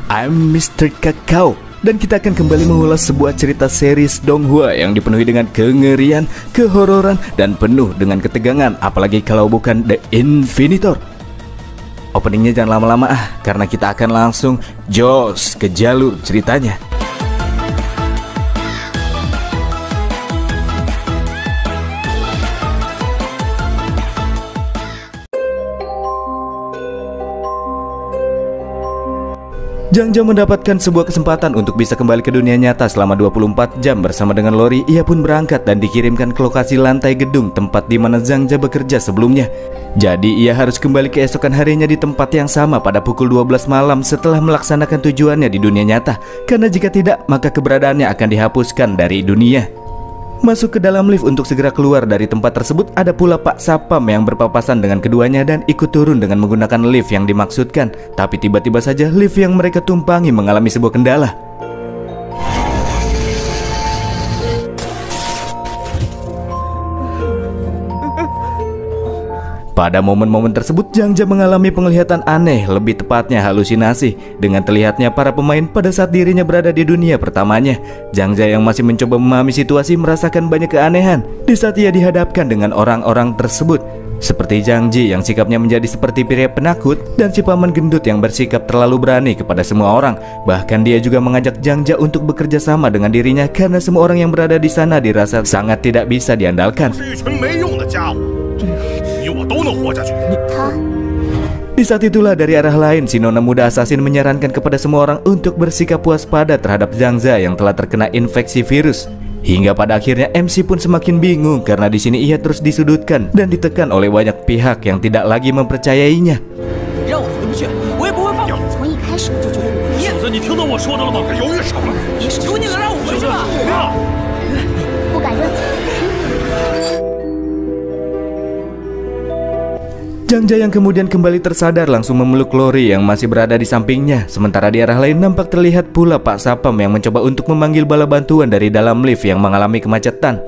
I'm Mr. Kakao, dan kita akan kembali mengulas sebuah cerita series Donghua yang dipenuhi dengan kengerian, kehororan, dan penuh dengan ketegangan, apalagi kalau bukan The Infinitor. Openingnya jangan lama-lama karena kita akan langsung jos ke jalur ceritanya. Jangja mendapatkan sebuah kesempatan untuk bisa kembali ke dunia nyata selama 24 jam bersama dengan Lori. Ia pun berangkat dan dikirimkan ke lokasi lantai gedung tempat di mana Zhangja bekerja sebelumnya. Jadi ia harus kembali keesokan harinya di tempat yang sama pada pukul 12 malam setelah melaksanakan tujuannya di dunia nyata. Karena jika tidak, maka keberadaannya akan dihapuskan dari dunia. Masuk ke dalam lift untuk segera keluar dari tempat tersebut, ada pula Pak Sapam yang berpapasan dengan keduanya dan ikut turun dengan menggunakan lift yang dimaksudkan. Tapi tiba-tiba saja lift yang mereka tumpangi mengalami sebuah kendala. Pada momen-momen tersebut, Zhangja mengalami penglihatan aneh, lebih tepatnya halusinasi. Dengan terlihatnya para pemain pada saat dirinya berada di dunia pertamanya. Zhangja yang masih mencoba memahami situasi merasakan banyak keanehan di saat ia dihadapkan dengan orang-orang tersebut. Seperti Zhang Ji yang sikapnya menjadi seperti pria penakut, dan si paman gendut yang bersikap terlalu berani kepada semua orang. Bahkan dia juga mengajak Zhangja untuk bekerja sama dengan dirinya karena semua orang yang berada di sana dirasa sangat tidak bisa diandalkan. Di saat itulah dari arah lain si nona muda asasin menyarankan kepada semua orang untuk bersikap waspada terhadap Zhangja yang telah terkena infeksi virus. Hingga pada akhirnya MC pun semakin bingung karena di sini ia terus disudutkan dan ditekan oleh banyak pihak yang tidak lagi mempercayainya. Zhangja yang kemudian kembali tersadar langsung memeluk Lori yang masih berada di sampingnya. Sementara di arah lain nampak terlihat pula Pak Sapam yang mencoba untuk memanggil bala bantuan dari dalam lift yang mengalami kemacetan.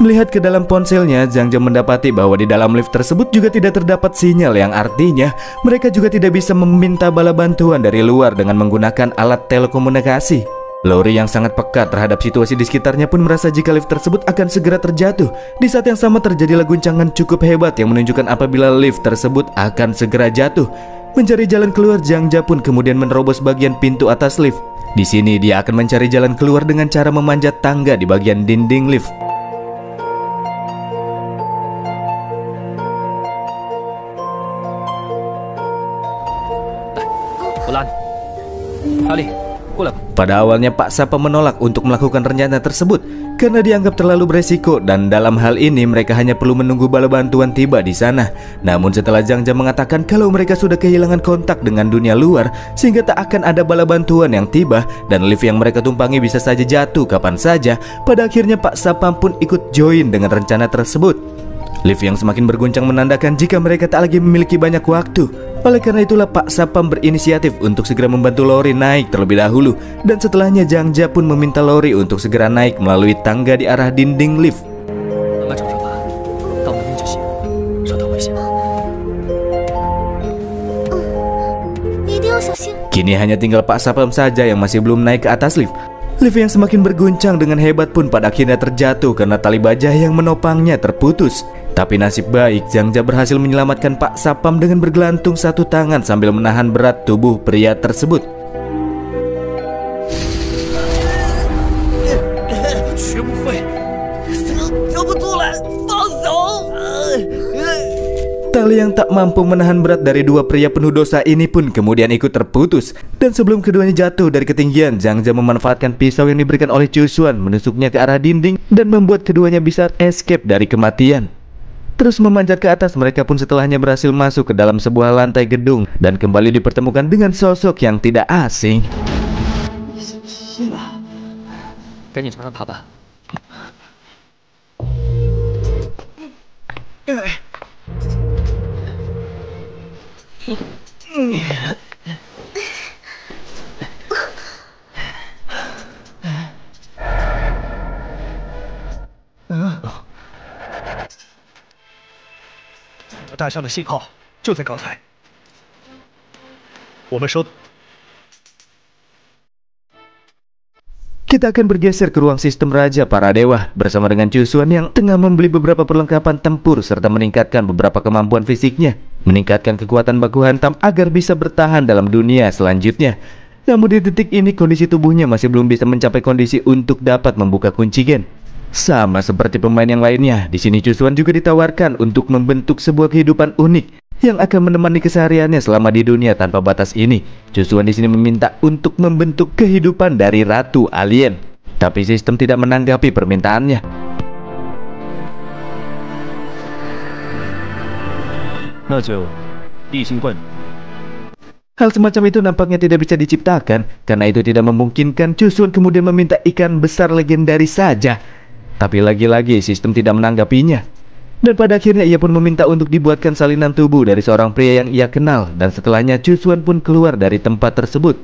Melihat ke dalam ponselnya, Zhangja mendapati bahwa di dalam lift tersebut juga tidak terdapat sinyal, yang artinya mereka juga tidak bisa meminta bala bantuan dari luar dengan menggunakan alat telekomunikasi. Lori yang sangat peka terhadap situasi di sekitarnya pun merasa jika lift tersebut akan segera terjatuh. Di saat yang sama terjadilah guncangan cukup hebat yang menunjukkan apabila lift tersebut akan segera jatuh. Mencari jalan keluar, Zhangja pun kemudian menerobos bagian pintu atas lift. Di sini dia akan mencari jalan keluar dengan cara memanjat tangga di bagian dinding lift. Pada awalnya Pak Sapa menolak untuk melakukan rencana tersebut karena dianggap terlalu beresiko, dan dalam hal ini mereka hanya perlu menunggu bala bantuan tiba di sana. Namun setelah Zhangja mengatakan kalau mereka sudah kehilangan kontak dengan dunia luar sehingga tak akan ada bala bantuan yang tiba dan lift yang mereka tumpangi bisa saja jatuh kapan saja, pada akhirnya Pak Sapa pun ikut join dengan rencana tersebut. Lift yang semakin berguncang menandakan jika mereka tak lagi memiliki banyak waktu. Oleh karena itulah Pak Sapam berinisiatif untuk segera membantu Lori naik terlebih dahulu. Dan setelahnya Zhangja pun meminta Lori untuk segera naik melalui tangga di arah dinding lift. Kini hanya tinggal Pak Sapam saja yang masih belum naik ke atas lift. Lift yang semakin berguncang dengan hebat pun pada akhirnya terjatuh karena tali baja yang menopangnya terputus. Tapi nasib baik, Zhangja berhasil menyelamatkan Pak Sapam dengan bergelantung satu tangan sambil menahan berat tubuh pria tersebut. Tali yang tak mampu menahan berat dari dua pria penuh dosa ini pun kemudian ikut terputus. Dan sebelum keduanya jatuh dari ketinggian, Zhangja memanfaatkan pisau yang diberikan oleh Chusuan, menusuknya ke arah dinding dan membuat keduanya bisa escape dari kematian. Terus memanjat ke atas, mereka pun setelahnya berhasil masuk ke dalam sebuah lantai gedung dan kembali dipertemukan dengan sosok yang tidak asing. 和大象的信号就在刚才。我们收。 Kita akan bergeser ke ruang sistem Raja Para Dewa bersama dengan Chusuan yang tengah membeli beberapa perlengkapan tempur serta meningkatkan beberapa kemampuan fisiknya, meningkatkan kekuatan baku hantam agar bisa bertahan dalam dunia selanjutnya. Namun di detik ini kondisi tubuhnya masih belum bisa mencapai kondisi untuk dapat membuka kunci gen. Sama seperti pemain yang lainnya, di sini Chusuan juga ditawarkan untuk membentuk sebuah kehidupan unik yang akan menemani kesehariannya selama di dunia tanpa batas ini. Chusuan di sini meminta untuk membentuk kehidupan dari Ratu Alien, tapi sistem tidak menanggapi permintaannya. Hal semacam itu nampaknya tidak bisa diciptakan, karena itu tidak memungkinkan. Chusuan kemudian meminta ikan besar legendaris saja, tapi lagi-lagi sistem tidak menanggapinya. Dan pada akhirnya ia pun meminta untuk dibuatkan salinan tubuh dari seorang pria yang ia kenal. Dan setelahnya Chusuan pun keluar dari tempat tersebut.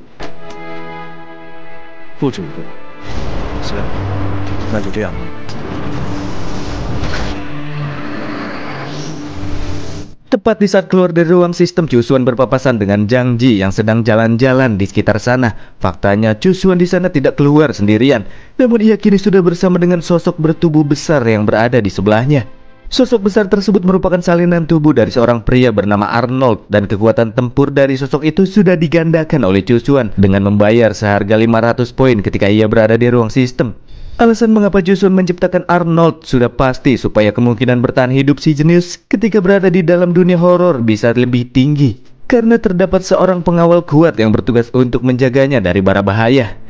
Tepat di saat keluar dari ruang sistem, Chusuan berpapasan dengan Zhang Ji yang sedang jalan-jalan di sekitar sana. Faktanya Chusuan di sana tidak keluar sendirian, namun ia kini sudah bersama dengan sosok bertubuh besar yang berada di sebelahnya. Sosok besar tersebut merupakan salinan tubuh dari seorang pria bernama Arnold, dan kekuatan tempur dari sosok itu sudah digandakan oleh Chusuan dengan membayar seharga 500 poin ketika ia berada di ruang sistem. Alasan mengapa Chusuan menciptakan Arnold sudah pasti supaya kemungkinan bertahan hidup si jenius ketika berada di dalam dunia horor bisa lebih tinggi, karena terdapat seorang pengawal kuat yang bertugas untuk menjaganya dari bara bahaya.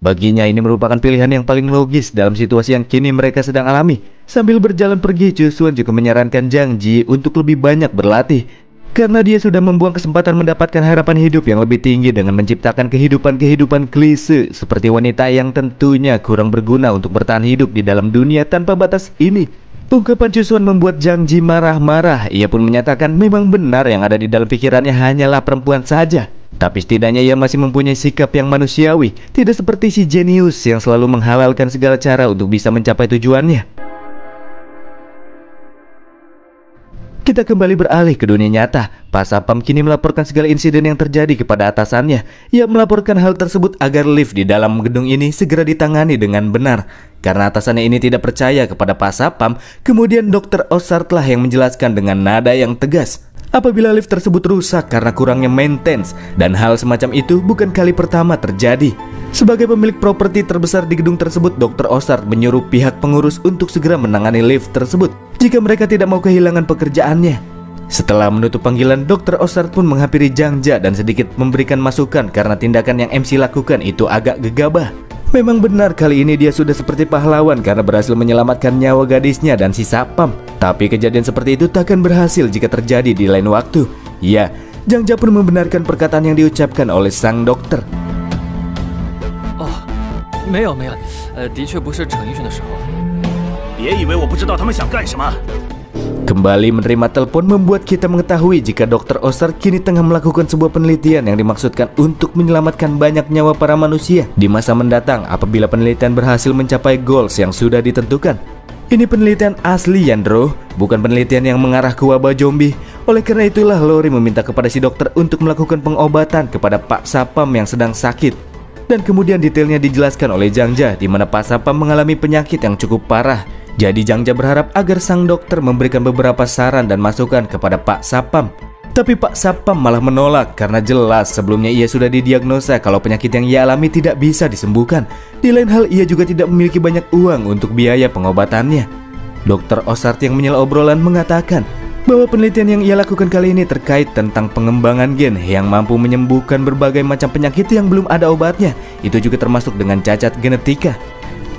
Baginya ini merupakan pilihan yang paling logis dalam situasi yang kini mereka sedang alami. Sambil berjalan pergi, Chusuan juga menyarankan Zhang Ji untuk lebih banyak berlatih, karena dia sudah membuang kesempatan mendapatkan harapan hidup yang lebih tinggi dengan menciptakan kehidupan-kehidupan klise seperti wanita yang tentunya kurang berguna untuk bertahan hidup di dalam dunia tanpa batas ini. Ungkapan Chusuan membuat Zhang Ji marah-marah. Ia pun menyatakan memang benar yang ada di dalam pikirannya hanyalah perempuan saja, tapi setidaknya ia masih mempunyai sikap yang manusiawi, tidak seperti si jenius yang selalu menghalalkan segala cara untuk bisa mencapai tujuannya. Kita kembali beralih ke dunia nyata. Pak Sapam kini melaporkan segala insiden yang terjadi kepada atasannya. Ia melaporkan hal tersebut agar lift di dalam gedung ini segera ditangani dengan benar. Karena atasannya ini tidak percaya kepada Pak Sapam, kemudian Dr. Osart lah yang menjelaskan dengan nada yang tegas apabila lift tersebut rusak karena kurangnya maintenance, dan hal semacam itu bukan kali pertama terjadi. Sebagai pemilik properti terbesar di gedung tersebut, Dr. Osart menyuruh pihak pengurus untuk segera menangani lift tersebut jika mereka tidak mau kehilangan pekerjaannya. Setelah menutup panggilan, Dr. Osart pun menghampiri Zhang Jia dan sedikit memberikan masukan karena tindakan yang MC lakukan itu agak gegabah. Memang benar kali ini dia sudah seperti pahlawan karena berhasil menyelamatkan nyawa gadisnya dan si Sapam. Tapi kejadian seperti itu takkan berhasil jika terjadi di lain waktu. Ya, Zhang Jia pun membenarkan perkataan yang diucapkan oleh sang dokter. Oh, 没有，的确不是逞英雄的时候。别以为我不知道他们想干什么。 Kembali menerima telepon membuat kita mengetahui jika Dr. Osart kini tengah melakukan sebuah penelitian yang dimaksudkan untuk menyelamatkan banyak nyawa para manusia di masa mendatang apabila penelitian berhasil mencapai goals yang sudah ditentukan. Ini penelitian asli, Yandro, bukan penelitian yang mengarah ke wabah zombie. Oleh karena itulah Lori meminta kepada si dokter untuk melakukan pengobatan kepada Pak Sapam yang sedang sakit. Dan kemudian detailnya dijelaskan oleh Zhang Jia di mana Pak Sapam mengalami penyakit yang cukup parah. Jadi Zhang Jia berharap agar sang dokter memberikan beberapa saran dan masukan kepada Pak Sapam. Tapi Pak Sapam malah menolak karena jelas sebelumnya ia sudah didiagnosa kalau penyakit yang ia alami tidak bisa disembuhkan. Di lain hal ia juga tidak memiliki banyak uang untuk biaya pengobatannya. Dr. Osart yang menyela obrolan mengatakan bahwa penelitian yang ia lakukan kali ini terkait tentang pengembangan gen yang mampu menyembuhkan berbagai macam penyakit yang belum ada obatnya. Itu juga termasuk dengan cacat genetika.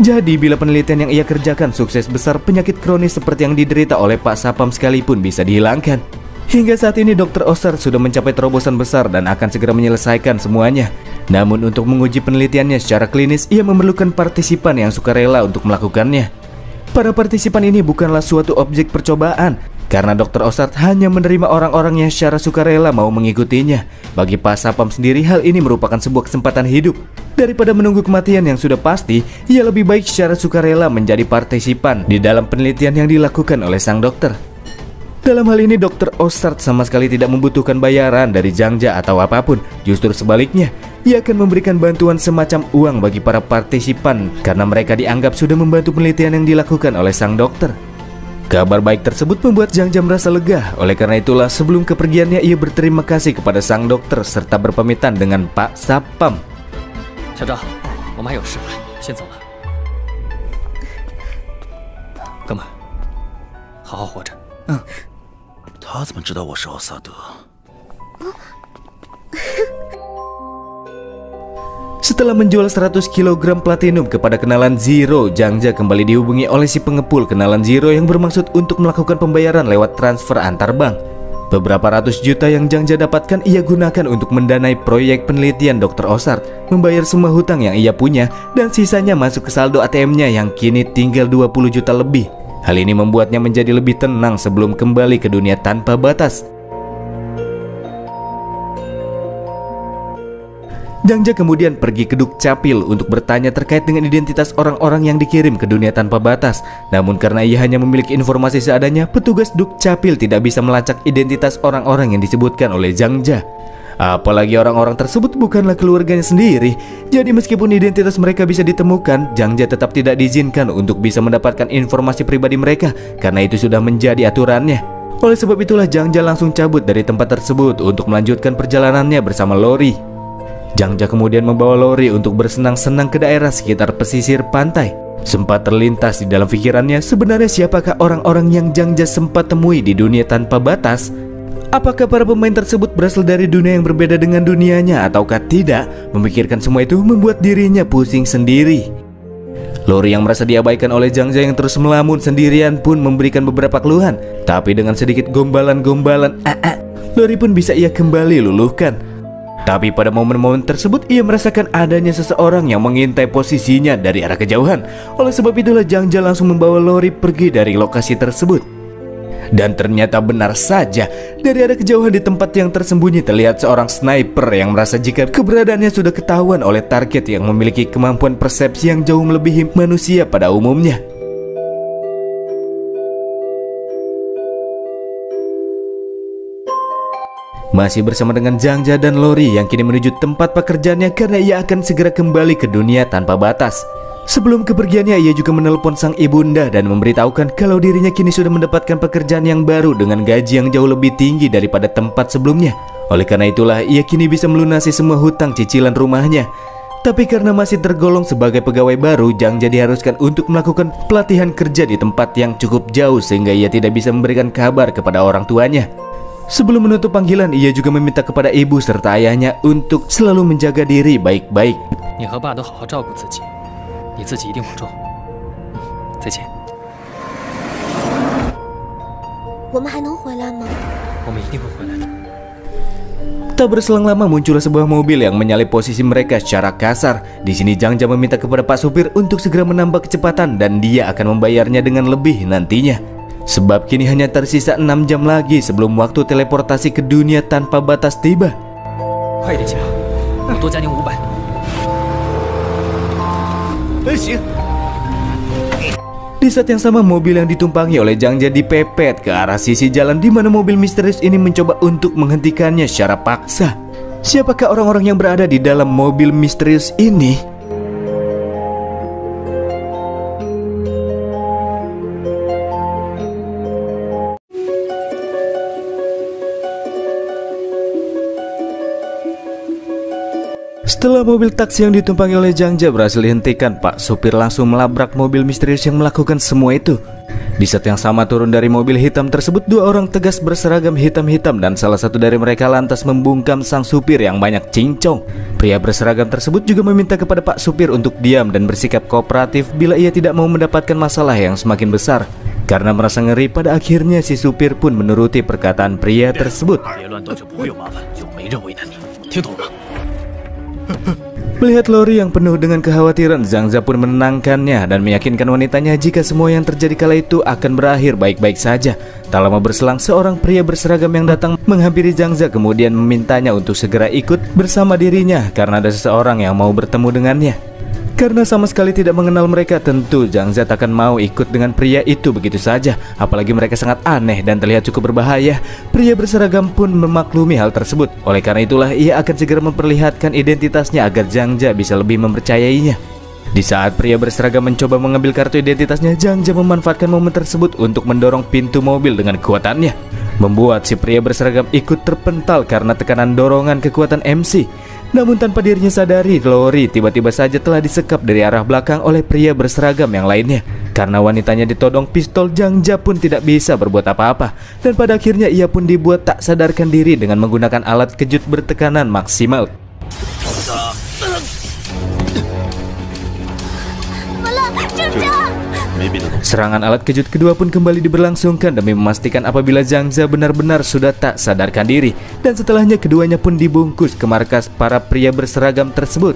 Jadi bila penelitian yang ia kerjakan sukses besar, penyakit kronis seperti yang diderita oleh Pak Sapam sekalipun bisa dihilangkan. Hingga saat ini Dr. Osart sudah mencapai terobosan besar dan akan segera menyelesaikan semuanya. Namun untuk menguji penelitiannya secara klinis, ia memerlukan partisipan yang sukarela untuk melakukannya. Para partisipan ini bukanlah suatu objek percobaan, karena Dr. Osart hanya menerima orang-orang yang secara sukarela mau mengikutinya. Bagi Pak Sapam sendiri hal ini merupakan sebuah kesempatan hidup. Daripada menunggu kematian yang sudah pasti, ia lebih baik secara sukarela menjadi partisipan di dalam penelitian yang dilakukan oleh sang dokter. Dalam hal ini Dr. Ossard sama sekali tidak membutuhkan bayaran dari Zhangja atau apapun. Justru sebaliknya, ia akan memberikan bantuan semacam uang bagi para partisipan karena mereka dianggap sudah membantu penelitian yang dilakukan oleh sang dokter. Kabar baik tersebut membuat Zhangja merasa lega. Oleh karena itulah sebelum kepergiannya ia berterima kasih kepada sang dokter serta berpamitan dengan Pak Sapam. 小赵，我们还有事，先走了。哥们，好好活着。他怎么知道我是奥萨德？ Setelah menjual 100 kg platinum kepada kenalan Zero, Zhangja kembali dihubungi oleh si pengepul kenalan Zero yang bermaksud untuk melakukan pembayaran lewat transfer antar bank. Beberapa ratus juta yang Zhangja dapatkan ia gunakan untuk mendanai proyek penelitian Dr. Ossard, membayar semua hutang yang ia punya, dan sisanya masuk ke saldo ATM-nya yang kini tinggal 20 juta lebih. Hal ini membuatnya menjadi lebih tenang sebelum kembali ke dunia tanpa batas. Zhangja kemudian pergi ke Dukcapil untuk bertanya terkait dengan identitas orang-orang yang dikirim ke dunia tanpa batas. Namun karena ia hanya memiliki informasi seadanya, petugas Dukcapil tidak bisa melacak identitas orang-orang yang disebutkan oleh Zhangja. Apalagi orang-orang tersebut bukanlah keluarganya sendiri. Jadi meskipun identitas mereka bisa ditemukan, Zhangja tetap tidak diizinkan untuk bisa mendapatkan informasi pribadi mereka karena itu sudah menjadi aturannya. Oleh sebab itulah Zhangja langsung cabut dari tempat tersebut untuk melanjutkan perjalanannya bersama Lori. Zhangja kemudian membawa Lori untuk bersenang-senang ke daerah sekitar pesisir pantai. Sempat terlintas di dalam pikirannya sebenarnya siapakah orang-orang yang Zhangja sempat temui di dunia tanpa batas. Apakah para pemain tersebut berasal dari dunia yang berbeda dengan dunianya ataukah tidak? Memikirkan semua itu membuat dirinya pusing sendiri. Lori yang merasa diabaikan oleh Zhangja yang terus melamun sendirian pun memberikan beberapa keluhan. Tapi dengan sedikit gombalan-gombalan Lori pun bisa ia kembali luluhkan. Tapi pada momen-momen tersebut ia merasakan adanya seseorang yang mengintai posisinya dari arah kejauhan. Oleh sebab itulah Zhangja langsung membawa Lori pergi dari lokasi tersebut. Dan ternyata benar saja, dari arah kejauhan di tempat yang tersembunyi terlihat seorang sniper yang merasa jika keberadaannya sudah ketahuan oleh target yang memiliki kemampuan persepsi yang jauh melebihi manusia pada umumnya. Masih bersama dengan Zhangja dan Lori yang kini menuju tempat pekerjaannya karena ia akan segera kembali ke dunia tanpa batas. Sebelum kepergiannya ia juga menelpon sang ibunda dan memberitahukan kalau dirinya kini sudah mendapatkan pekerjaan yang baru dengan gaji yang jauh lebih tinggi daripada tempat sebelumnya. Oleh karena itulah ia kini bisa melunasi semua hutang cicilan rumahnya. Tapi karena masih tergolong sebagai pegawai baru, Zhangja diharuskan untuk melakukan pelatihan kerja di tempat yang cukup jauh sehingga ia tidak bisa memberikan kabar kepada orang tuanya. Sebelum menutup panggilan, ia juga meminta kepada ibu serta ayahnya untuk selalu menjaga diri baik-baik. 你和爸都好好照顾自己，你自己一定保重。再见。我们还能回来吗？我们一定会回来的。 Tak berselang lama muncullah sebuah mobil yang menyalip posisi mereka secara kasar. Di sini Zhangja meminta kepada Pak Supir untuk segera menambah kecepatan dan dia akan membayarnya dengan lebih nantinya. Sebab kini hanya tersisa 6 jam lagi sebelum waktu teleportasi ke dunia tanpa batas tiba. 快一点，先生，我多加您500。行。 Di saat yang sama mobil yang ditumpangi oleh Zhangja dipepet ke arah sisi jalan di mana mobil misterius ini mencoba untuk menghentikannya secara paksa. Siapakah orang-orang yang berada di dalam mobil misterius ini? Setelah mobil taksi yang ditumpangi oleh Zhangja berhasil dihentikan, Pak Supir langsung melabrak mobil misterius yang melakukan semua itu. Di saat yang sama turun dari mobil hitam tersebut 2 orang tegas berseragam hitam-hitam dan salah satu dari mereka lantas membungkam sang supir yang banyak cincong. Pria berseragam tersebut juga meminta kepada Pak Supir untuk diam dan bersikap kooperatif bila ia tidak mau mendapatkan masalah yang semakin besar. Karena merasa ngeri, pada akhirnya si supir pun menuruti perkataan pria tersebut. Melihat Lori yang penuh dengan kekhawatiran, Zhang Jia pun menenangkannya dan meyakinkan wanitanya jika semua yang terjadi kala itu akan berakhir baik-baik saja. Tak lama berselang, seorang pria berseragam yang datang menghampiri Zhang Jia kemudian memintanya untuk segera ikut bersama dirinya karena ada seseorang yang mau bertemu dengannya. Karena sama sekali tidak mengenal mereka, tentu Zhang Jia akan mau ikut dengan pria itu begitu saja. Apalagi mereka sangat aneh dan terlihat cukup berbahaya. Pria berseragam pun memaklumi hal tersebut. Oleh karena itulah ia akan segera memperlihatkan identitasnya agar Zhang Jia bisa lebih mempercayainya. Di saat pria berseragam mencoba mengambil kartu identitasnya, Zhang Jia memanfaatkan momen tersebut untuk mendorong pintu mobil dengan kekuatannya, membuat si pria berseragam ikut terpental karena tekanan dorongan kekuatan MC. Namun tanpa dirinya sadari, Lori tiba-tiba saja telah disekap dari arah belakang oleh pria berseragam yang lainnya. Karena wanitanya ditodong pistol, Zhang Jia pun tidak bisa berbuat apa-apa. Dan pada akhirnya ia pun dibuat tak sadarkan diri dengan menggunakan alat kejut bertekanan maksimal. Serangan alat kejut kedua pun kembali diberlangsungkan demi memastikan apabila Zhang Jia benar-benar sudah tak sadarkan diri. Dan setelahnya keduanya pun dibungkus ke markas para pria berseragam tersebut.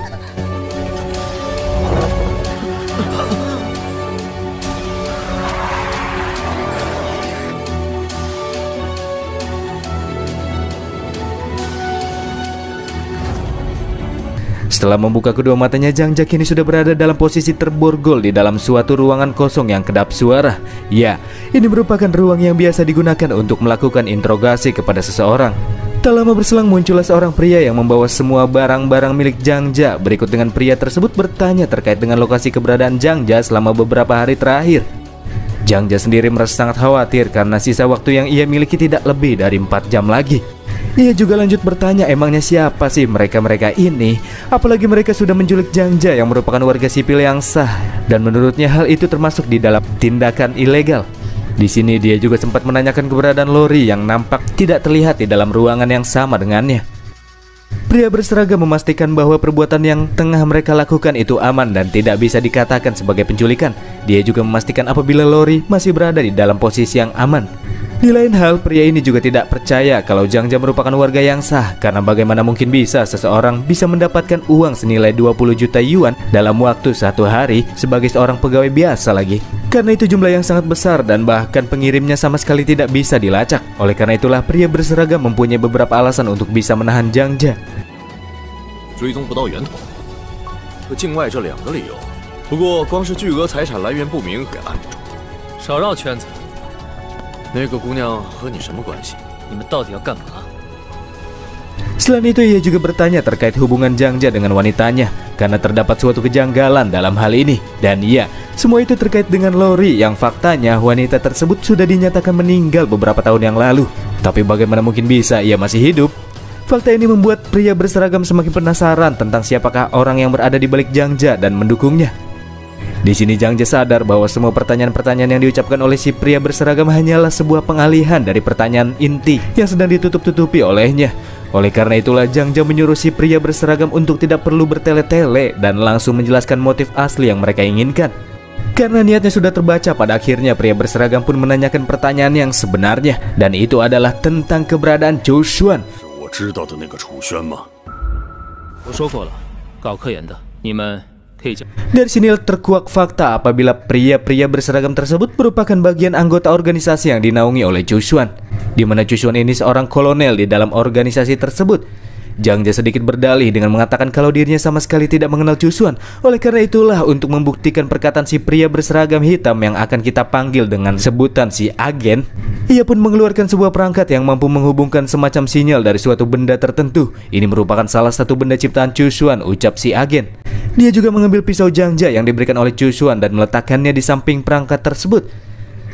Setelah membuka kedua matanya, Zhang Jia kini sudah berada dalam posisi terborgol di dalam suatu ruangan kosong yang kedap suara. Ya, ini merupakan ruang yang biasa digunakan untuk melakukan interogasi kepada seseorang. Tak lama berselang muncullah seorang pria yang membawa semua barang-barang milik Zhang Jia. Berikut dengan pria tersebut bertanya terkait dengan lokasi keberadaan Zhang Jia selama beberapa hari terakhir. Zhang Jia sendiri merasa sangat khawatir karena sisa waktu yang ia miliki tidak lebih dari 4 jam lagi. Ia juga lanjut bertanya emangnya siapa sih mereka-mereka ini, apalagi mereka sudah menculik Zhang Jia yang merupakan warga sipil yang sah, dan menurutnya hal itu termasuk di dalam tindakan ilegal. Di sini dia juga sempat menanyakan keberadaan Lori yang nampak tidak terlihat di dalam ruangan yang sama dengannya. Pria berseragam memastikan bahwa perbuatan yang tengah mereka lakukan itu aman dan tidak bisa dikatakan sebagai penculikan. Dia juga memastikan apabila Lori masih berada di dalam posisi yang aman. Di lain hal, pria ini juga tidak percaya kalau Zhang Jia merupakan warga yang sah, karena bagaimana mungkin bisa seseorang bisa mendapatkan uang senilai 20 juta yuan dalam waktu 1 hari sebagai seorang pegawai biasa lagi. Karena itu jumlah yang sangat besar dan bahkan pengirimnya sama sekali tidak bisa dilacak. Oleh karena itulah pria berseragam mempunyai beberapa alasan untuk bisa menahan Zhang Jia. 追踪不到源头，和境外这2个理由。不过光是巨额财产来源不明给按不住。少绕圈子。那个姑娘和你什么关系？你们到底要干嘛？ Selain itu ia juga bertanya terkait hubungan Zhang Jia dengan wanitanya, karena terdapat suatu kejanggalan dalam hal ini. Dan iya, semua itu terkait dengan Lori yang faktanya wanita tersebut sudah dinyatakan meninggal beberapa tahun yang lalu. Tapi bagaimana mungkin bisa ia masih hidup? Fakta ini membuat pria berseragam semakin penasaran tentang siapakah orang yang berada di balik Zhang Jia dan mendukungnya. Di sini Zhang Jia sadar bahwa semua pertanyaan-pertanyaan yang diucapkan oleh si pria berseragam hanyalah sebuah pengalihan dari pertanyaan inti yang sedang ditutup-tutupi olehnya. Oleh karena itulah Zhang Jia menyuruh si pria berseragam untuk tidak perlu bertele-tele dan langsung menjelaskan motif asli yang mereka inginkan. Karena niatnya sudah terbaca, pada akhirnya pria berseragam pun menanyakan pertanyaan yang sebenarnya, dan itu adalah tentang keberadaan Zhou Xuan. 我知道的那个楚轩吗？我说过了，搞科研的，你们。 Dari sini terkuak fakta apabila pria-pria berseragam tersebut merupakan bagian anggota organisasi yang dinaungi oleh Zhou Xuan, di mana Zhou Xuan ini seorang kolonel di dalam organisasi tersebut. Zhang Jia sedikit berdalih dengan mengatakan kalau dirinya sama sekali tidak mengenal Zhou Xuan. Oleh karena itulah untuk membuktikan perkataan si pria berseragam hitam yang akan kita panggil dengan sebutan si agen, ia pun mengeluarkan sebuah perangkat yang mampu menghubungkan semacam sinyal dari suatu benda tertentu. Ini merupakan salah satu benda ciptaan Zhou Xuan, ucap si agen. Dia juga mengambil pisau Zhang Jia yang diberikan oleh Zhou Xuan dan meletakkannya di samping perangkat tersebut.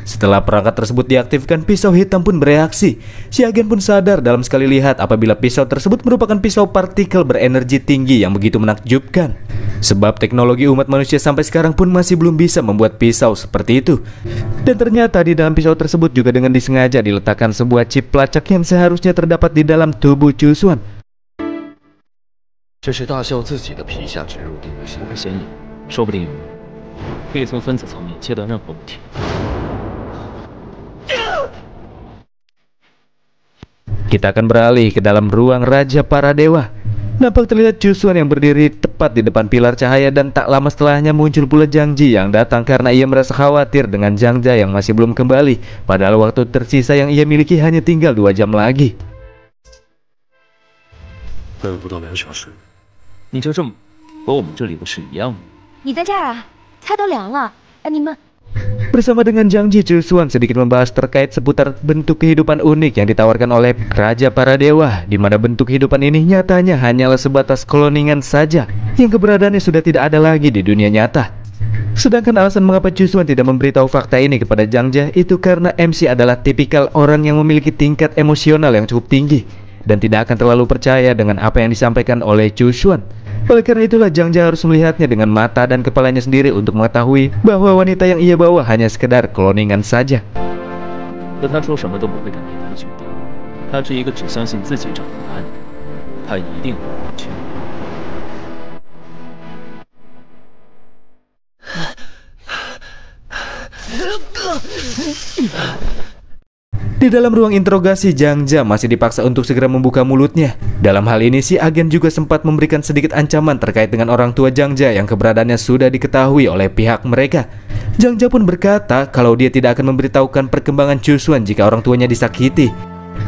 Setelah perangkat tersebut diaktifkan, pisau hitam pun bereaksi. Si agen pun sadar dalam sekali lihat apabila pisau tersebut merupakan pisau partikel berenergi tinggi yang begitu menakjubkan. Sebab teknologi umat manusia sampai sekarang pun masih belum bisa membuat pisau seperti itu. Dan ternyata di dalam pisau tersebut juga dengan disengaja diletakkan sebuah chip pelacak yang seharusnya terdapat di dalam tubuh Zhou Xuan. 这是大校自己的皮下植入的行为显影，说不定可以从分子层面切断任何物体。 Kita akan beralih ke dalam ruang Raja Para Dewa. Nampak terlihat Chusuan yang berdiri tepat di depan pilar cahaya, dan tak lama setelahnya muncul pula Zhang Ji yang datang karena ia merasa khawatir dengan Zhang Jia yang masih belum kembali. Padahal waktu tersisa yang ia miliki hanya tinggal 2 jam lagi. 还有不到2小时，你就这么和我们这里不是一样吗？你在这儿啊？菜都凉了。哎，你们 Bersama dengan Zhang Ji, Chusuan sedikit membahas terkait seputar bentuk kehidupan unik yang ditawarkan oleh Raja Para Dewa, di mana bentuk kehidupan ini nyatanya hanyalah sebatas kloningan saja, yang keberadaannya sudah tidak ada lagi di dunia nyata. Sedangkan alasan mengapa Chusuan tidak memberitahu fakta ini kepada Zhang Jia itu karena MC adalah tipikal orang yang memiliki tingkat emosional yang cukup tinggi dan tidak akan terlalu percaya dengan apa yang disampaikan oleh Chusuan. Oleh karena itulah Zhang Jia harus melihatnya dengan mata dan kepalanya sendiri untuk mengetahui bahwa wanita yang ia bawa hanya sekedar kloningan saja. 和他说什么都不会改变他的决定。他是一个只相信自己长大的男人，他一定会回去。 Di dalam ruang interogasi, Zhang Jia masih dipaksa untuk segera membuka mulutnya. Dalam hal ini, si agen juga sempat memberikan sedikit ancaman terkait dengan orang tua Zhang Jia yang keberadaannya sudah diketahui oleh pihak mereka. Zhang Jia pun berkata kalau dia tidak akan memberitahukan perkembangan Chusuan jika orang tuanya disakiti.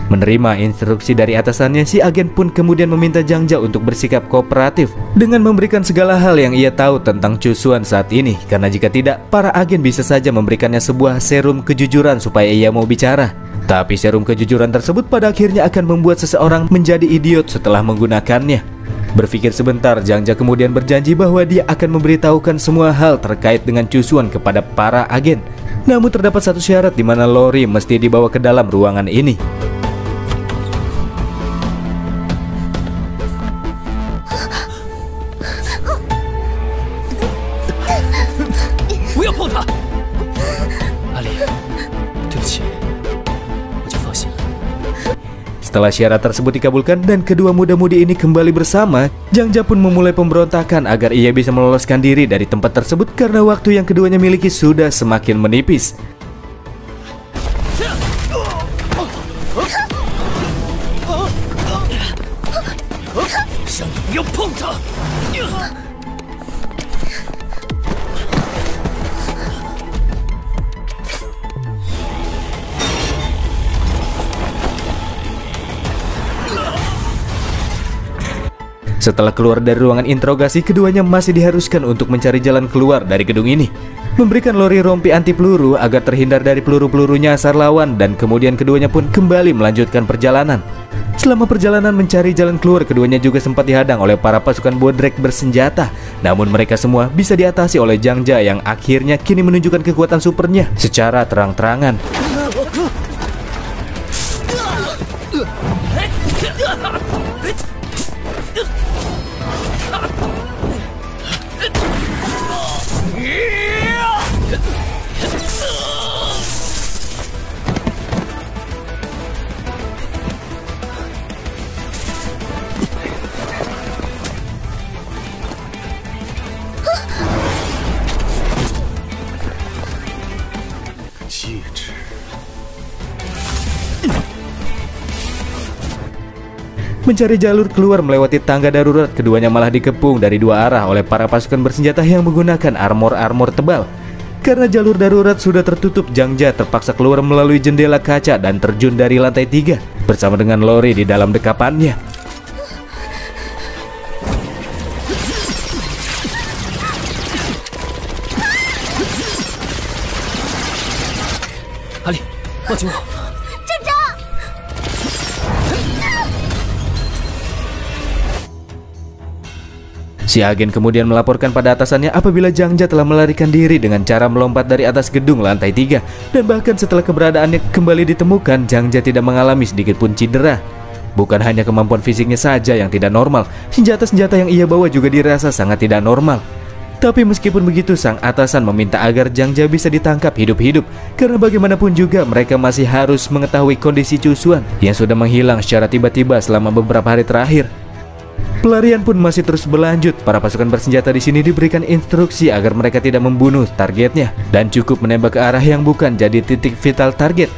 Menerima instruksi dari atasannya, si agen pun kemudian meminta Zhang Jia untuk bersikap kooperatif dengan memberikan segala hal yang ia tahu tentang Chusuan saat ini. Karena jika tidak, para agen bisa saja memberikannya sebuah serum kejujuran supaya ia mau bicara. Tapi serum kejujuran tersebut pada akhirnya akan membuat seseorang menjadi idiot setelah menggunakannya. Berpikir sebentar, Zhang Jia kemudian berjanji bahwa dia akan memberitahukan semua hal terkait dengan Chusuan kepada para agen. Namun terdapat satu syarat di mana Lori mesti dibawa ke dalam ruangan ini. 不要碰他！阿里，对不起，我就放心了。 Setelah syarat tersebut dikabulkan dan kedua muda-mudi ini kembali bersama, Zhang Jia pun memulai pemberontakan agar ia bisa meloloskan diri dari tempat tersebut karena waktu yang keduanya miliki sudah semakin menipis. Setelah keluar dari ruangan interogasi, keduanya masih diharuskan untuk mencari jalan keluar dari gedung ini, memberikan Lori rompi anti peluru agar terhindar dari peluru-peluru nyasar lawan, dan kemudian keduanya pun kembali melanjutkan perjalanan. Selama perjalanan mencari jalan keluar, keduanya juga sempat dihadang oleh para pasukan bodrek bersenjata. Namun mereka semua bisa diatasi oleh Zhang Jia yang akhirnya kini menunjukkan kekuatan supernya secara terang-terangan. Mencari jalur keluar melewati tangga darurat, keduanya malah dikepung dari dua arah oleh para pasukan bersenjata yang menggunakan armor-armor tebal. Karena jalur darurat sudah tertutup, Zhang Jia terpaksa keluar melalui jendela kaca dan terjun dari lantai 3 bersama dengan Lori di dalam dekapannya. Ali，抱紧我！ Si agen kemudian melaporkan pada atasannya apabila Zhang Jia telah melarikan diri dengan cara melompat dari atas gedung lantai 3. Dan bahkan setelah keberadaannya kembali ditemukan, Zhang Jia tidak mengalami sedikit pun cedera. Bukan hanya kemampuan fisiknya saja yang tidak normal, senjata-senjata yang ia bawa juga dirasa sangat tidak normal. Tapi meskipun begitu, sang atasan meminta agar Zhang Jia bisa ditangkap hidup-hidup, karena bagaimanapun juga mereka masih harus mengetahui kondisi Chusuan yang sudah menghilang secara tiba-tiba selama beberapa hari terakhir. Pelarian pun masih terus berlanjut. Para pasukan bersenjata di sini diberikan instruksi agar mereka tidak membunuh targetnya dan cukup menembak ke arah yang bukan jadi titik vital target.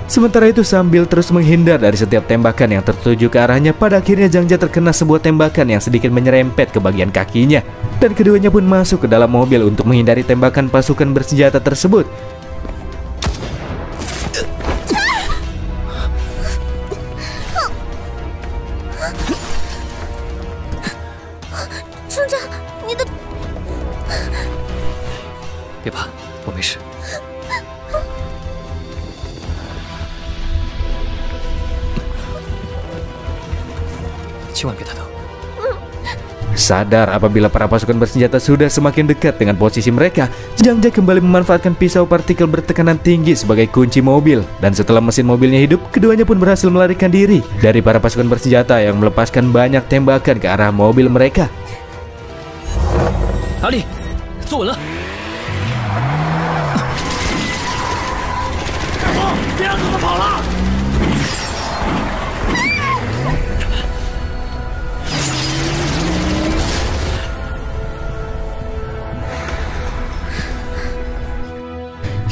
Sementara itu sambil terus menghindar dari setiap tembakan yang tertuju ke arahnya, pada akhirnya Zhang Jia terkena sebuah tembakan yang sedikit menyerempet ke bagian kakinya. Dan keduanya pun masuk ke dalam mobil untuk menghindari tembakan pasukan bersenjata tersebut.别怕，我没事。千万别抬头。 Sadar apabila para pasukan bersenjata sudah semakin dekat dengan posisi mereka, Zhang Jia kembali memanfaatkan pisau partikel bertekanan tinggi sebagai kunci mobil. Dan setelah mesin mobilnya hidup, keduanya pun berhasil melarikan diri dari para pasukan bersenjata yang melepaskan banyak tembakan ke arah mobil mereka. 阿里，坐稳了。别让他们跑了！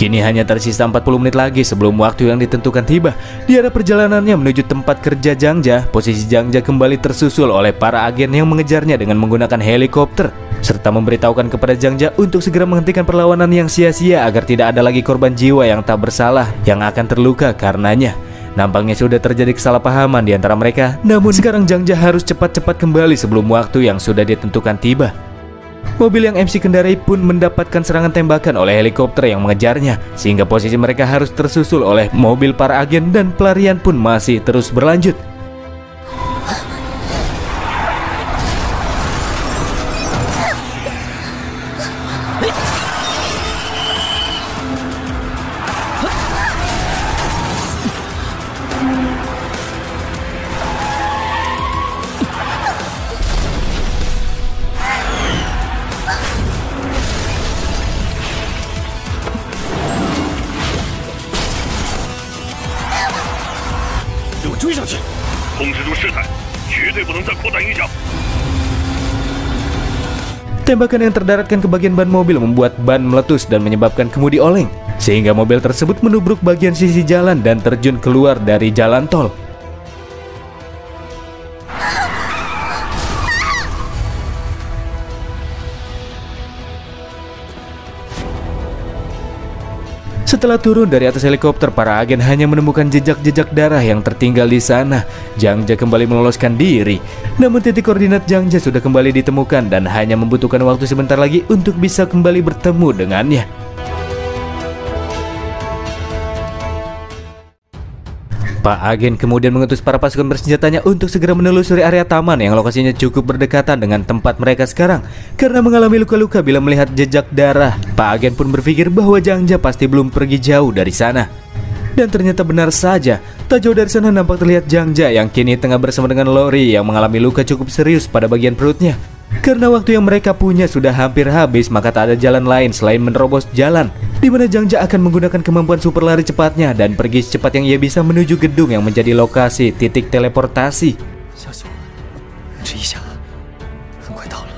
Kini hanya tersisa 40 menit lagi sebelum waktu yang ditentukan tiba. Di arah perjalanannya menuju tempat kerja Zhang Jia, posisi Zhang Jia kembali tersusul oleh para agen yang mengejarnya dengan menggunakan helikopter, serta memberitahukan kepada Zhang Jia untuk segera menghentikan perlawanan yang sia-sia agar tidak ada lagi korban jiwa yang tak bersalah yang akan terluka karenanya. Nampaknya sudah terjadi kesalahpahaman di antara mereka, namun sekarang Zhang Jia harus cepat-cepat kembali sebelum waktu yang sudah ditentukan tiba. Mobil yang MC kendarai pun mendapatkan serangan tembakan oleh helikopter yang mengejarnya, sehingga posisi mereka harus tersusul oleh mobil para agen dan pelarian pun masih terus berlanjut. Tembakan yang terdaratkan ke bagian ban mobil membuat ban meletus dan menyebabkan kemudi oleng, sehingga mobil tersebut menubruk bagian sisi jalan dan terjun keluar dari jalan tol. Setelah turun dari atas helikopter, para agen hanya menemukan jejak-jejak darah yang tertinggal di sana. Zhang Jia kembali meloloskan diri. Namun titik koordinat Zhang Jia sudah kembali ditemukan dan hanya membutuhkan waktu sebentar lagi untuk bisa kembali bertemu dengannya. Pak agen kemudian mengutus para pasukan bersenjatanya untuk segera menelusuri area taman yang lokasinya cukup berdekatan dengan tempat mereka sekarang. Karena mengalami luka-luka bila melihat jejak darah, Pak agen pun berpikir bahwa Zhang Jia pasti belum pergi jauh dari sana. Dan ternyata benar saja, tak jauh dari sana nampak terlihat Zhang Jia yang kini tengah bersama dengan Lori yang mengalami luka cukup serius pada bagian perutnya. Karena waktu yang mereka punya sudah hampir habis, maka tak ada jalan lain selain menerobos jalan, di mana Zhang Jia akan menggunakan kemampuan super lari cepatnya dan pergi secepat yang ia bisa menuju gedung yang menjadi lokasi titik teleportasi. 小熊，这一下很快到了。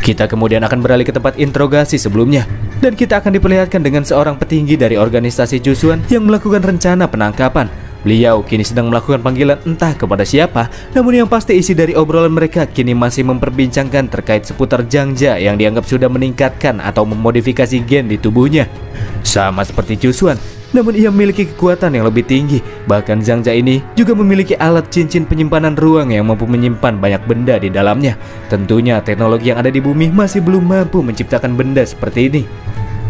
Kita kemudian akan beralih ke tempat interogasi sebelumnya, dan kita akan diperlihatkan dengan seorang petinggi dari organisasi Zhusuan yang melakukan rencana penangkapan. Beliau kini sedang melakukan panggilan entah kepada siapa, namun yang pasti isi dari obrolan mereka kini masih memperbincangkan terkait seputar Zhang Jia yang dianggap sudah meningkatkan atau memodifikasi gen di tubuhnya. Sama seperti Zhusuan, namun ia memiliki kekuatan yang lebih tinggi. Bahkan Zhang Jia ini juga memiliki alat cincin penyimpanan ruang yang mampu menyimpan banyak benda di dalamnya. Tentunya teknologi yang ada di bumi masih belum mampu menciptakan benda seperti ini.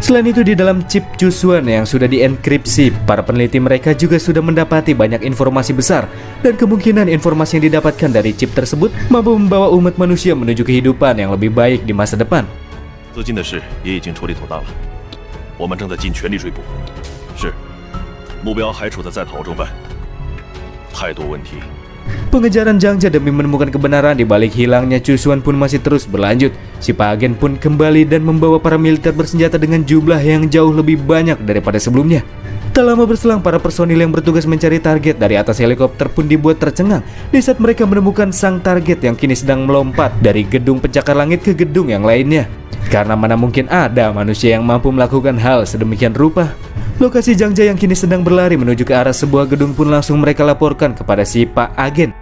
Selain itu, di dalam chip Zhusuan yang sudah dienkripsi, para peneliti mereka juga sudah mendapati banyak informasi besar, dan kemungkinan informasi yang didapatkan dari chip tersebut mampu membawa umat manusia menuju kehidupan yang lebih baik di masa depan. 资金的事也已经处理妥当了，我们正在尽全力追捕。是，目标还处在逃中办，太多问题。 Pengejaran Zhang Jia demi menemukan kebenaran di balik hilangnya Zhusuan pun masih terus berlanjut. Si Pak agen pun kembali dan membawa para militer bersenjata dengan jumlah yang jauh lebih banyak daripada sebelumnya. Tak lama berselang, para personil yang bertugas mencari target dari atas helikopter pun dibuat tercengang di saat mereka menemukan sang target yang kini sedang melompat dari gedung pencakar langit ke gedung yang lainnya. Karena mana mungkin ada manusia yang mampu melakukan hal sedemikian rupa. Lokasi Jangja yang kini sedang berlari menuju ke arah sebuah gedung pun langsung mereka laporkan kepada si Pak Agen.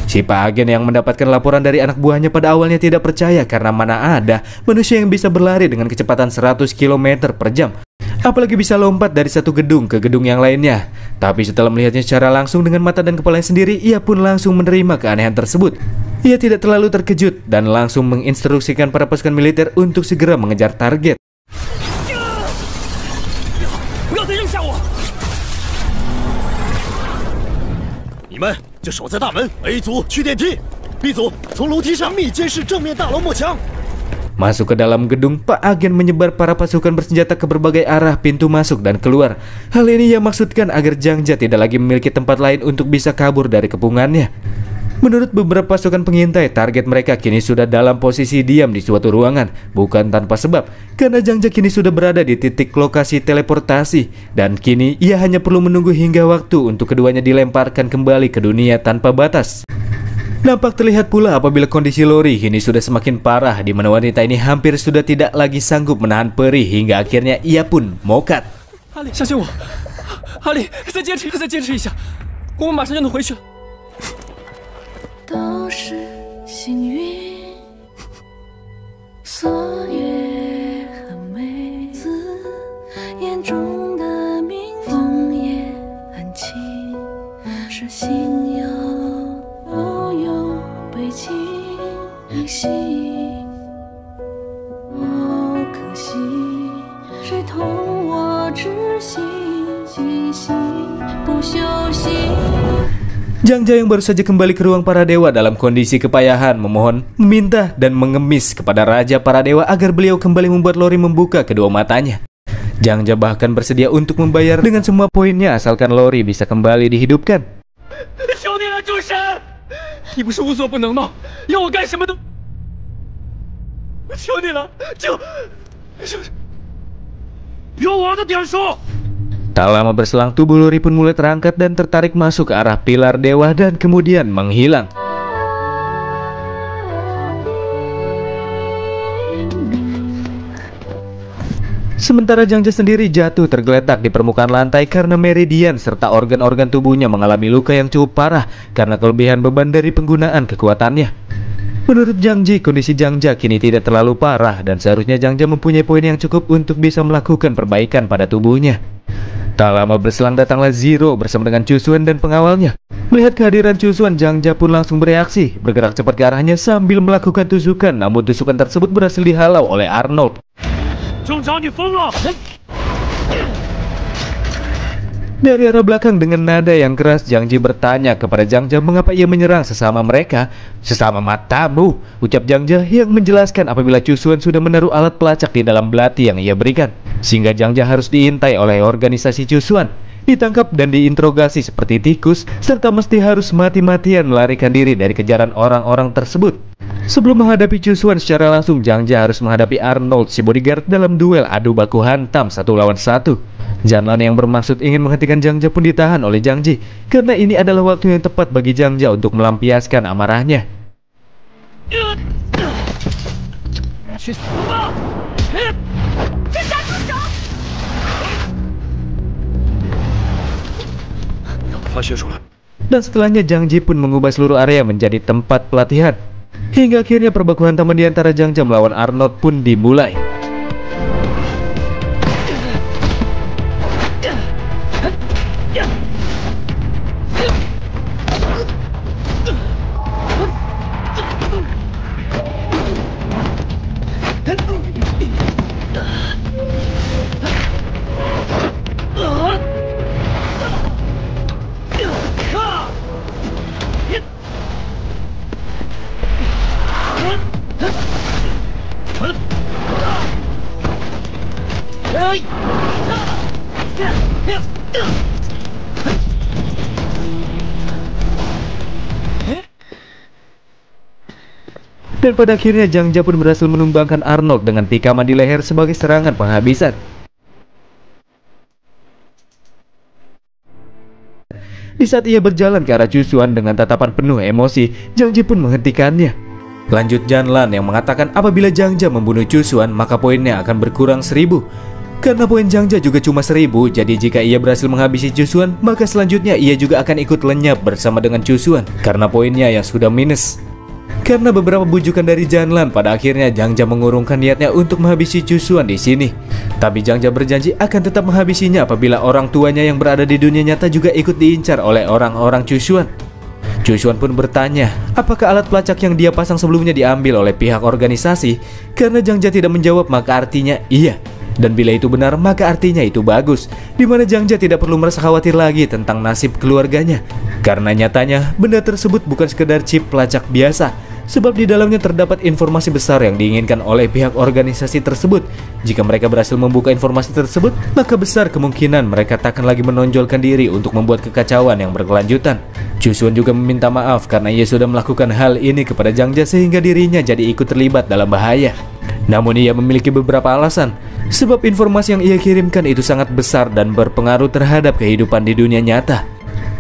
Si Pak Agen yang mendapatkan laporan dari anak buahnya pada awalnya tidak percaya karena mana ada manusia yang bisa berlari dengan kecepatan 100 km per jam. Apalagi bisa lompat dari satu gedung ke gedung yang lainnya. Tapi setelah melihatnya secara langsung dengan mata dan kepalanya sendiri, ia pun langsung menerima keanehan tersebut. Ia tidak terlalu terkejut dan langsung menginstruksikan para pasukan militer untuk segera mengejar target. 你们就守在大门 ，A 组去电梯 ，B 组从楼梯上密监视正面大楼幕墙。 Masuk ke dalam gedung, Pak Agen menyebar para pasukan bersenjata ke berbagai arah pintu masuk dan keluar. Hal ini ia maksudkan agar Jangja tidak lagi memiliki tempat lain untuk bisa kabur dari kepungannya. Menurut beberapa pasukan pengintai, target mereka kini sudah dalam posisi diam di suatu ruangan, bukan tanpa sebab, karena Jangja kini sudah berada di titik lokasi teleportasi, dan kini ia hanya perlu menunggu hingga waktu untuk keduanya dilemparkan kembali ke dunia tanpa batas. Nampak terlihat pula apabila kondisi Lori kini sudah semakin parah, di mana wanita ini hampir sudah tidak lagi sanggup menahan perih hingga akhirnya ia pun mokat. 阿里，相信我，阿里，再坚持一下，我们马上就能回去了。都是幸运，岁月很美，字眼中的明风也很轻，是信仰悠悠背起心，哦，可惜谁同我痴心记心不休息。 Jangja yang baru saja kembali ke ruang para dewa dalam kondisi kepayahan memohon, meminta dan mengemis kepada Raja para dewa agar beliau kembali membuat Lori membuka kedua matanya. Jangja bahkan bersedia untuk membayar dengan semua poinnya asalkan Lori bisa kembali dihidupkan. 求你了，主神！你不是无所不能吗？要我干什么都……我求你了，有我的点数。 Tak lama berselang, tubuh Lori pun mulai terangkat dan tertarik masuk ke arah pilar dewa dan kemudian menghilang. Sementara Jangja sendiri jatuh tergeletak di permukaan lantai karena meridian serta organ-organ tubuhnya mengalami luka yang cukup parah karena kelebihan beban dari penggunaan kekuatannya. Menurut Jangji, kondisi Jangja kini tidak terlalu parah dan seharusnya Jangja mempunyai poin yang cukup untuk bisa melakukan perbaikan pada tubuhnya. Tak lama berselang datanglah Zero bersama dengan Chusuan dan pengawalnya. Melihat kehadiran Chusuan, Jangja pun langsung bereaksi, bergerak cepat ke arahnya sambil melakukan tusukan. Namun tusukan tersebut berhasil dihalau oleh Arnold. Dari arah belakang dengan nada yang keras, Jangji bertanya kepada Jangja mengapa ia menyerang sesama mereka. Sesama matamu, ucap Jangja yang menjelaskan apabila Chusuan sudah menaruh alat pelacak di dalam belati yang ia berikan. Sehingga Jangja harus diintai oleh organisasi Chusuan, ditangkap dan diinterogasi seperti tikus, serta mesti harus mati-matian melarikan diri dari kejaran orang-orang tersebut. Sebelum menghadapi Chusuan secara langsung, Jangja harus menghadapi Arnold, si bodyguard, dalam duel adu baku hantam 1 lawan 1. Janlan yang bermaksud ingin menghentikan Jangja pun ditahan oleh Jangji, karena ini adalah waktu yang tepat bagi Jangja untuk melampiaskan amarahnya. Dan setelahnya Jangji pun mengubah seluruh area menjadi tempat pelatihan. Hingga akhirnya perbakuan taman di antara Jangja melawan Arnold pun dimulai. Dan pada akhirnya Jangja pun berhasil menumbangkan Arnold dengan tikaman di leher sebagai serangan penghabisan. Di saat ia berjalan ke arah Chusuan dengan tatapan penuh emosi, Zhang Ji pun menghentikannya. Lanjut Janlan yang mengatakan apabila Jangja membunuh Chusuan maka poinnya akan berkurang 1000. Karena poin Jangja juga cuma 1000, jadi jika ia berhasil menghabisi Chusuan maka selanjutnya ia juga akan ikut lenyap bersama dengan Chusuan karena poinnya yang sudah minus. Karena beberapa bujukan dari Janlan, pada akhirnya Jangja mengurungkan niatnya untuk menghabisi Chusuan di sini. Tapi Jangja berjanji akan tetap menghabisinya apabila orang tuanya yang berada di dunia nyata juga ikut diincar oleh orang-orang Chusuan. Chusuan pun bertanya, apakah alat pelacak yang dia pasang sebelumnya diambil oleh pihak organisasi? Karena Jangja tidak menjawab, maka artinya iya. Dan bila itu benar, maka artinya itu bagus, dimana Jangja tidak perlu merasa khawatir lagi tentang nasib keluarganya. Karena nyatanya, benda tersebut bukan sekedar chip pelacak biasa, sebab di dalamnya terdapat informasi besar yang diinginkan oleh pihak organisasi tersebut. Jika mereka berhasil membuka informasi tersebut, maka besar kemungkinan mereka takkan lagi menonjolkan diri untuk membuat kekacauan yang berkelanjutan. Chusuan juga meminta maaf karena ia sudah melakukan hal ini kepada Jangja sehingga dirinya jadi ikut terlibat dalam bahaya. Namun ia memiliki beberapa alasan, sebab informasi yang ia kirimkan itu sangat besar dan berpengaruh terhadap kehidupan di dunia nyata.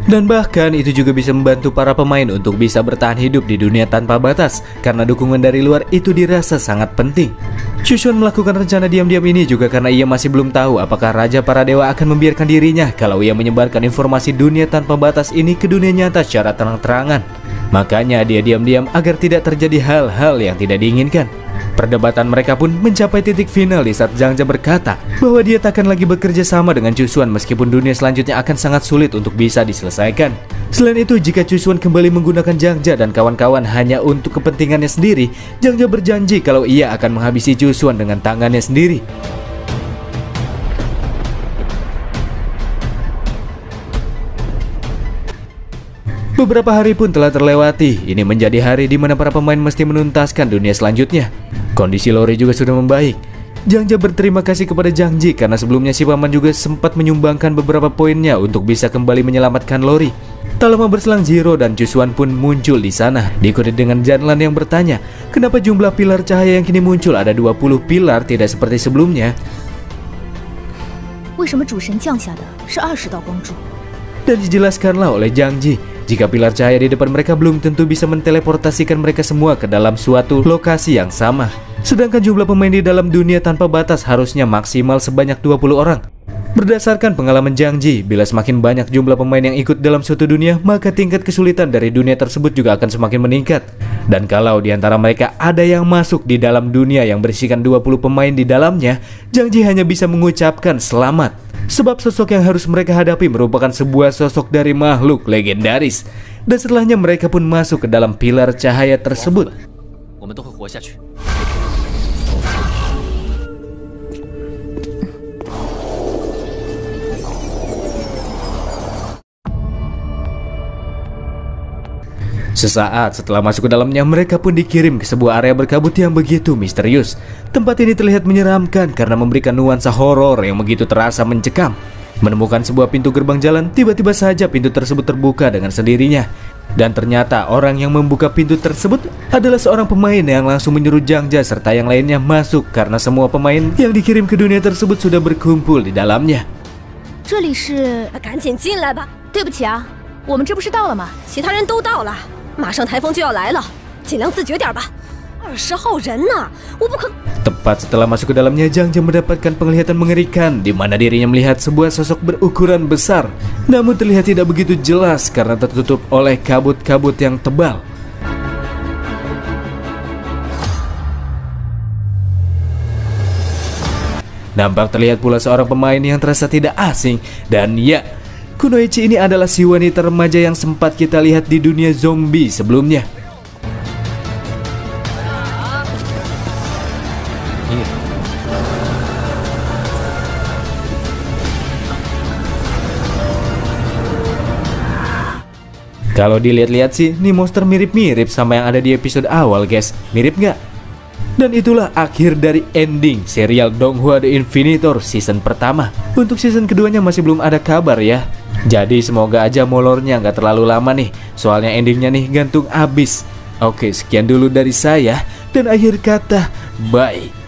Dan bahkan itu juga bisa membantu para pemain untuk bisa bertahan hidup di dunia tanpa batas, karena dukungan dari luar itu dirasa sangat penting. Chusuan melakukan rencana diam-diam ini juga karena ia masih belum tahu apakah Raja Para Dewa akan membiarkan dirinya kalau ia menyebarkan informasi dunia tanpa batas ini ke dunia nyata secara terang-terangan. Makanya dia diam-diam agar tidak terjadi hal-hal yang tidak diinginkan. Perdebatan mereka pun mencapai titik final di saat Jangja berkata bahwa dia takkan lagi bekerja sama dengan Chusuan meskipun dunia selanjutnya akan sangat sulit untuk bisa diselesaikan. Selain itu, jika Chusuan kembali menggunakan Jangja dan kawan-kawan hanya untuk kepentingannya sendiri, Jangja berjanji kalau ia akan menghabisi Chusuan dengan tangannya sendiri. Beberapa hari pun telah terlewati. Ini menjadi hari di mana para pemain mesti menuntaskan dunia selanjutnya. Kondisi Lori juga sudah membaik. Jangja berterima kasih kepada Zhang Ji karena sebelumnya si paman juga sempat menyumbangkan beberapa poinnya untuk bisa kembali menyelamatkan Lori. Tak lama berselang, Jiro dan Chusuan pun muncul di sana, diikuti dengan Janlan yang bertanya, kenapa jumlah pilar cahaya yang kini muncul ada 20 pilar tidak seperti sebelumnya? Dan dijelaskanlah oleh Zhang Ji, jika pilar cahaya di depan mereka belum tentu bisa menteleportasikan mereka semua ke dalam suatu lokasi yang sama. Sedangkan jumlah pemain di dalam dunia tanpa batas harusnya maksimal sebanyak 20 orang. Berdasarkan pengalaman Zhang Ji, bila semakin banyak jumlah pemain yang ikut dalam suatu dunia, maka tingkat kesulitan dari dunia tersebut juga akan semakin meningkat. Dan kalau di antara mereka ada yang masuk di dalam dunia yang berisikan 20 pemain di dalamnya, Zhang Ji hanya bisa mengucapkan selamat. Sebab sosok yang harus mereka hadapi merupakan sebuah sosok dari makhluk legendaris. Dan setelahnya mereka pun masuk ke dalam pilar cahaya tersebut. Sesaat setelah masuk ke dalamnya, mereka pun dikirim ke sebuah area berkabut yang begitu misterius. Tempat ini terlihat menyeramkan karena memberikan nuansa horor yang begitu terasa mencekam. Menemukan sebuah pintu gerbang jalan, tiba-tiba saja pintu tersebut terbuka dengan sendirinya. Dan ternyata orang yang membuka pintu tersebut adalah seorang pemain yang langsung menyuruh Jangja serta yang lainnya masuk karena semua pemain yang dikirim ke dunia tersebut sudah berkumpul di dalamnya. 这里是，赶紧进来吧。对不起啊，我们这不是到了吗？其他人都到了。 马上台风就要来了，尽量自觉点吧。20号人呢，我不可。 Tepat setelah masuk ke dalamnya, Jangja mendapatkan penglihatan mengerikan di mana dirinya melihat sebuah sosok berukuran besar, namun terlihat tidak begitu jelas karena tertutup oleh kabut-kabut yang tebal. Nampak terlihat pula seorang pemain yang terasa tidak asing, dan ya, Kunoichi ini adalah si wanita remaja yang sempat kita lihat di dunia zombie sebelumnya. Kalau dilihat-lihat sih, nih monster mirip-mirip sama yang ada di episode awal, guys. Mirip nggak? Dan itulah akhir dari ending serial Donghua The Infinitor season pertama. Untuk season keduanya masih belum ada kabar ya. Jadi semoga aja molornya nggak terlalu lama nih. Soalnya endingnya nih gantung abis. Oke, sekian dulu dari saya dan akhir kata, bye.